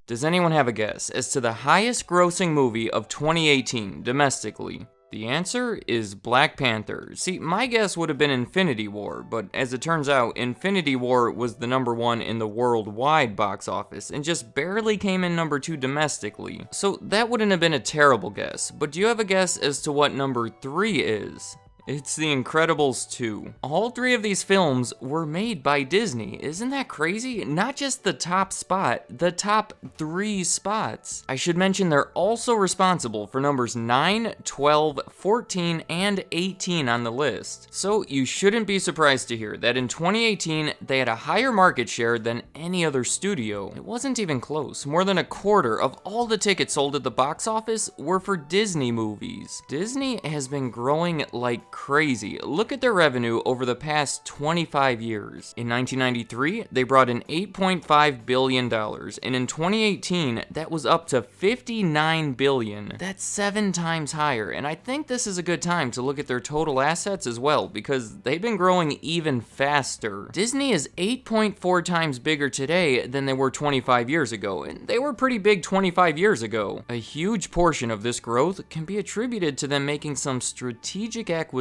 Does anyone have a guess as to the highest grossing movie of 2018 domestically? The answer is Black Panther. See, my guess would have been Infinity War, but as it turns out, Infinity War was the #1 in the worldwide box office and just barely came in #2 domestically. So that wouldn't have been a terrible guess, but do you have a guess as to what #3 is? It's The Incredibles 2. All 3 of these films were made by Disney. Isn't that crazy? Not just the top spot, the top 3 spots. I should mention they're also responsible for numbers 9, 12, 14, and 18 on the list. So you shouldn't be surprised to hear that in 2018, they had a higher market share than any other studio. It wasn't even close. More than a quarter of all the tickets sold at the box office were for Disney movies. Disney has been growing like crazy. Look at their revenue over the past 25 years. In 1993, they brought in $8.5 billion, and in 2018, that was up to $59 billion. That's 7 times higher, and I think this is a good time to look at their total assets as well, because they've been growing even faster. Disney is 8.4 times bigger today than they were 25 years ago, and they were pretty big 25 years ago. A huge portion of this growth can be attributed to them making some strategic acquisitions,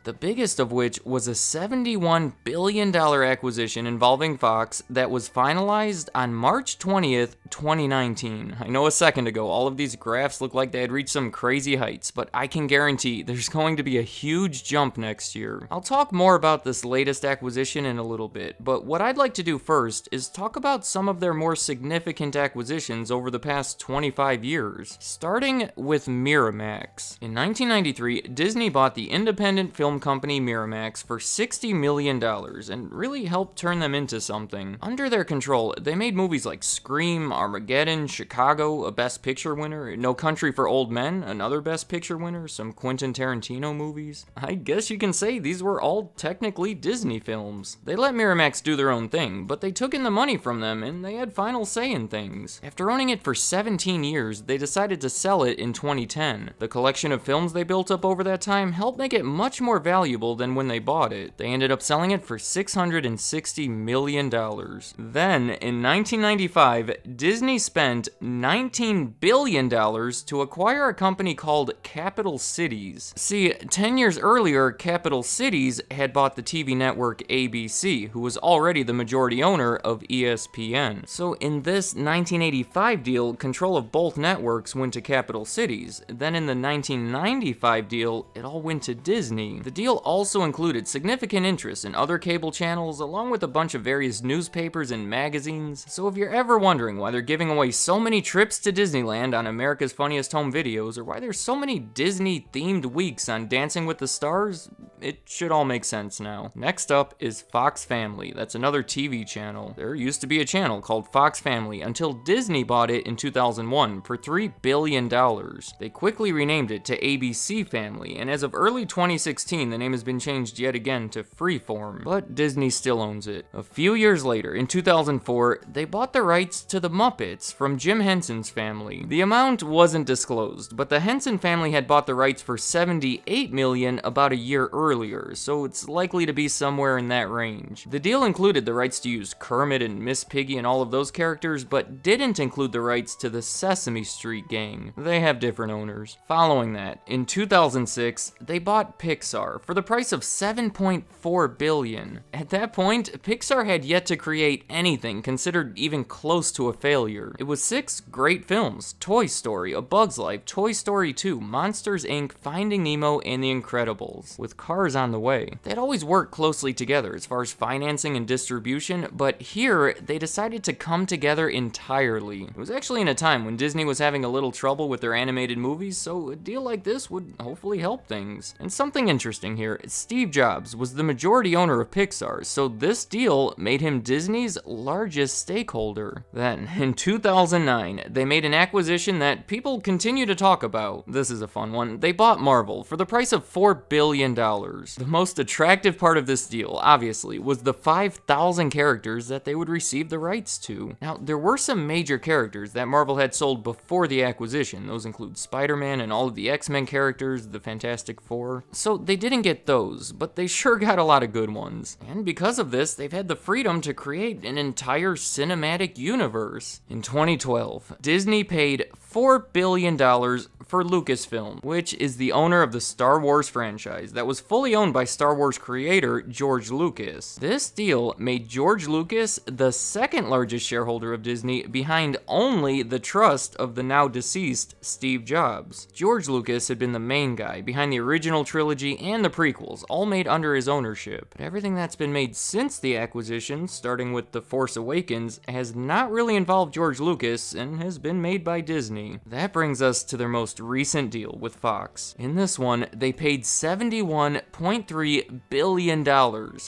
the biggest of which was a $71 billion acquisition involving Fox that was finalized on March 20th, 2019. I know a second ago all of these graphs look like they had reached some crazy heights, but I can guarantee there's going to be a huge jump next year. I'll talk more about this latest acquisition in a little bit, but what I'd like to do first is talk about some of their more significant acquisitions over the past 25 years, starting with Miramax. In 1993, Disney bought the independent film company Miramax for $60 million and really helped turn them into something. Under their control, they made movies like Scream, Armageddon, Chicago, a Best Picture winner, No Country for Old Men, another Best Picture winner, some Quentin Tarantino movies. I guess you can say these were all technically Disney films. They let Miramax do their own thing, but they took in the money from them and they had final say in things. After owning it for 17 years, they decided to sell it in 2010. The collection of films they built up over that time helped make it much more valuable than when they bought it. They ended up selling it for $660 million. Then, in 1995, Disney spent $19 billion to acquire a company called Capital Cities. See, 10 years earlier, Capital Cities had bought the TV network ABC, who was already the majority owner of ESPN. So in this 1985 deal, control of both networks went to Capital Cities. Then in the 1995 deal, it all went to Disney. The deal also included significant interest in other cable channels, along with a bunch of various newspapers and magazines. So if you're ever wondering why they're giving away so many trips to Disneyland on America's Funniest Home Videos, or why there's so many Disney-themed weeks on Dancing with the Stars, it should all make sense now. Next up is Fox Family. That's another TV channel. There used to be a channel called Fox Family until Disney bought it in 2001 for $3 billion. They quickly renamed it to ABC Family, and as of early 2016, the name has been changed yet again to Freeform, but Disney still owns it. A few years later, in 2004, they bought the rights to the Muppets from Jim Henson's family. The amount wasn't disclosed, but the Henson family had bought the rights for $78 million about a year earlier, so it's likely to be somewhere in that range. The deal included the rights to use Kermit and Miss Piggy and all of those characters, but didn't include the rights to the Sesame Street gang. They have different owners. Following that, in 2006, they bought Pixar for the price of $7.4 billion. At that point, Pixar had yet to create anything considered even close to a failure. It was 6 great films: Toy Story, A Bug's Life, Toy Story 2, Monsters Inc., Finding Nemo, and The Incredibles, with Cars on the way. They'd always worked closely together as far as financing and distribution, but here they decided to come together entirely. It was actually in a time when Disney was having a little trouble with their animated movies, so a deal like this would hopefully help things. And something interesting here, Steve Jobs was the majority owner of Pixar, so this deal made him Disney's largest stakeholder. Then, in 2009, they made an acquisition that people continue to talk about. This is a fun one. They bought Marvel for the price of $4 billion. The most attractive part of this deal, obviously, was the 5,000 characters that they would receive the rights to. Now, there were some major characters that Marvel had sold before the acquisition. Those include Spider-Man and all of the X-Men characters, the Fantastic Four. So they didn't get those, but they sure got a lot of good ones. And because of this, they've had the freedom to create an entire cinematic universe. In 2012, Disney paid $4 billion for Lucasfilm, which is the owner of the Star Wars franchise that was fully owned by Star Wars creator George Lucas. This deal made George Lucas the second largest shareholder of Disney, behind only the trust of the now deceased Steve Jobs. George Lucas had been the main guy behind the original trilogy and the prequels, all made under his ownership. But everything that's been made since the acquisition, starting with The Force Awakens, has not really involved George Lucas and has been made by Disney. That brings us to their most recent deal with Fox. In this one, they paid $71.3 billion.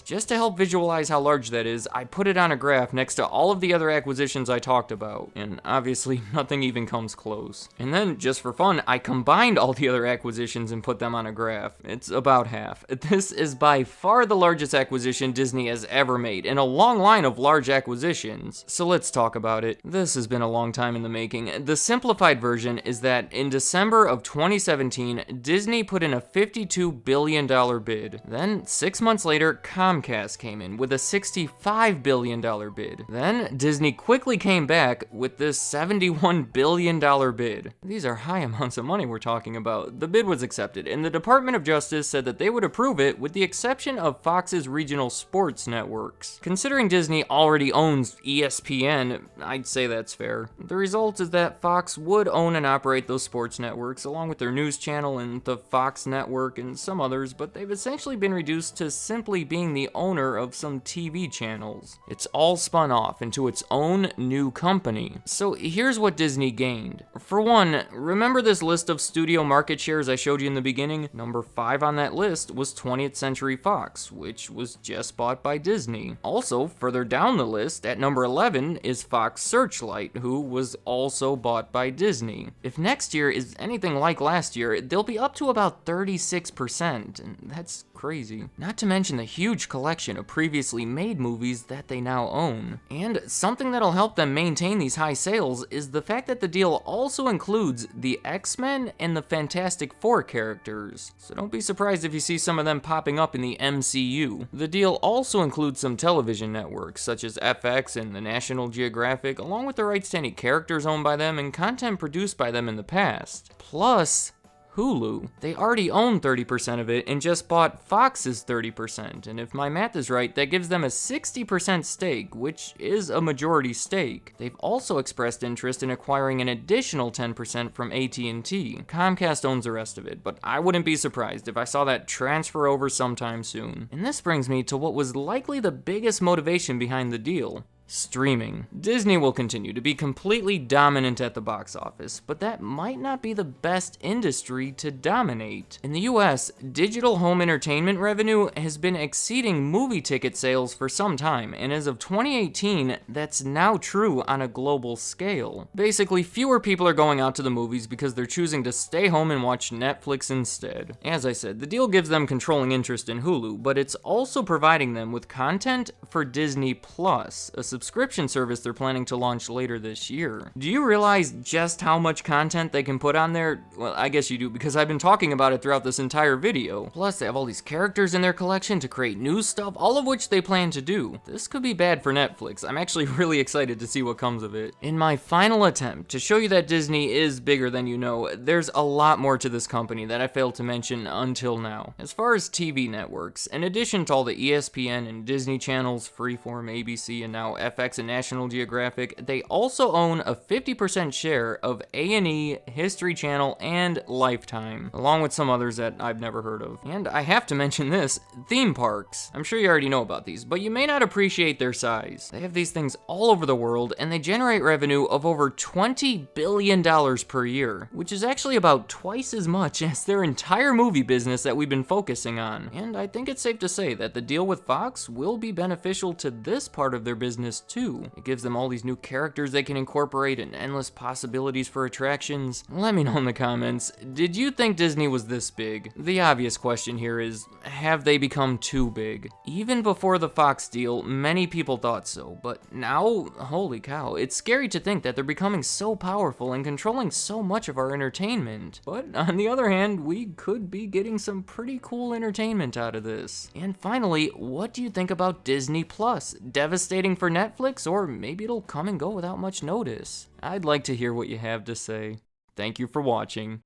Just to help visualize how large that is, I put it on a graph next to all of the other acquisitions I talked about, and obviously nothing even comes close. And then, just for fun, I combined all the other acquisitions and put them on a graph. It's about half. This is by far the largest acquisition Disney has ever made, in a long line of large acquisitions. So let's talk about it. This has been a long time in the making. The simplified version is that in December of 2017, Disney put in a $52 billion bid. Then, 6 months later, Comcast came in with a $65 billion bid. Then, Disney quickly came back with this $71 billion bid. These are high amounts of money we're talking about. The bid was accepted, and the Department of Justice said that they would approve it with the exception of Fox's regional sports networks. Considering Disney already owns ESPN, I'd say that's fair. The result is that Fox would own and operate those sports networks, along with their news channel and the Fox network and some others, but they've essentially been reduced to simply being the owner of some TV channels. It's all spun off into its own new company. So here's what Disney gained. For one, remember this list of studio market shares I showed you in the beginning? Number 5 on that list was 20th Century Fox, which was just bought by Disney. Also, further down the list, at number 11, is Fox Searchlight, who was also bought by Disney. If next year is anything like last year, they'll be up to about 36%, and that's crazy. Not to mention the huge collection of previously made movies that they now own. And something that'll help them maintain these high sales is the fact that the deal also includes the X-Men and the Fantastic Four characters. So don't be surprised if you see some of them popping up in the MCU. The deal also includes some television networks, such as FX and the National Geographic, along with the rights to any characters owned by them and content produced by them in the past. Plus, Hulu. They already own 30% of it and just bought Fox's 30%, and if my math is right, that gives them a 60% stake, which is a majority stake. They've also expressed interest in acquiring an additional 10% from AT&T. Comcast owns the rest of it, but I wouldn't be surprised if I saw that transfer over sometime soon. And this brings me to what was likely the biggest motivation behind the deal. Streaming. Disney will continue to be completely dominant at the box office, but that might not be the best industry to dominate. In the US, digital home entertainment revenue has been exceeding movie ticket sales for some time, and as of 2018, that's now true on a global scale. Basically, fewer people are going out to the movies because they're choosing to stay home and watch Netflix instead. As I said, the deal gives them controlling interest in Hulu, but it's also providing them with content for Disney Plus, a subscription service they're planning to launch later this year. Do you realize just how much content they can put on there? Well, I guess you do, because I've been talking about it throughout this entire video. Plus, they have all these characters in their collection to create new stuff, all of which they plan to do. This could be bad for Netflix. I'm actually really excited to see what comes of it. In my final attempt to show you that Disney is bigger than you know, there's a lot more to this company that I failed to mention until now. As far as TV networks, in addition to all the ESPN and Disney channels, Freeform, ABC, and now FX and National Geographic, they also own a 50% share of A&E, History Channel, and Lifetime, along with some others that I've never heard of. And I have to mention this, theme parks. I'm sure you already know about these, but you may not appreciate their size. They have these things all over the world, and they generate revenue of over $20 billion per year, which is actually about twice as much as their entire movie business that we've been focusing on. And I think it's safe to say that the deal with Fox will be beneficial to this part of their business this too. It gives them all these new characters they can incorporate and endless possibilities for attractions. Let me know in the comments, did you think Disney was this big? The obvious question here is, have they become too big? Even before the Fox deal, many people thought so, but now, holy cow, it's scary to think that they're becoming so powerful and controlling so much of our entertainment. But on the other hand, we could be getting some pretty cool entertainment out of this. And finally, what do you think about Disney Plus? Devastating for Netflix, or maybe it'll come and go without much notice? I'd like to hear what you have to say. Thank you for watching.